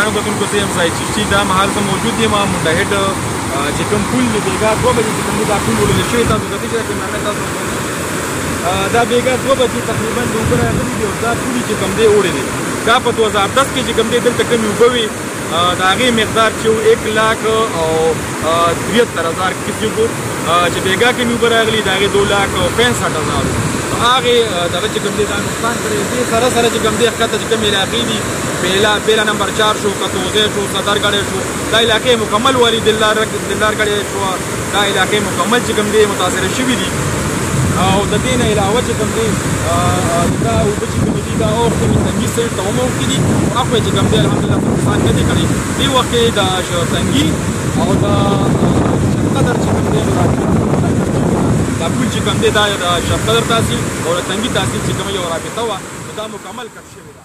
درانو کتونکو زه یم ځای چې دا مهال زه موجود یم منډه هېډ چې کوم پل د بېګا 2 بجې چې کوم دا پل وړل شوی تاسو کتلی شئ کیمرامین تاسو دا بېګا 2 بجې تقریبا د اوبه راغلي دي او دا پولې چې کوم دی اوړی دی دا په 2010 کې چې کوم دی دلته کومې اوبه وي د هغې مقدار چې 1,73,000 کیوبیک چې بېګا کې مې اوبه راغلي د هغې 2,65,000 هغې دغه چې کوم دی دا نقصان کړی دې سره سره چې کوم دی ښکته چې کومې علاقې دي بیلا نمبر 4 شو کتوزی شو صدرګړی شو دا علاقې مکمل والي دلارګړی شو دا علاقې مکمل چې کوم دی متاثره شوي دي او د دې نه علاوه چې کوم دی دا اوبه چې کومې دي دا اوښتې مې تنګي سایډ ته هم اوښتې دي هغوی چې کوم دی الحمدلله نقصان نه دی کړی دې وخت کې د تنګي او د شبقدر چې کوم دی دا پول چې کوم دی دا د شبقدر تحصیل او د تنګي تحصیل چې کومه یو رابطه وه دا مکمل کټ شوې ده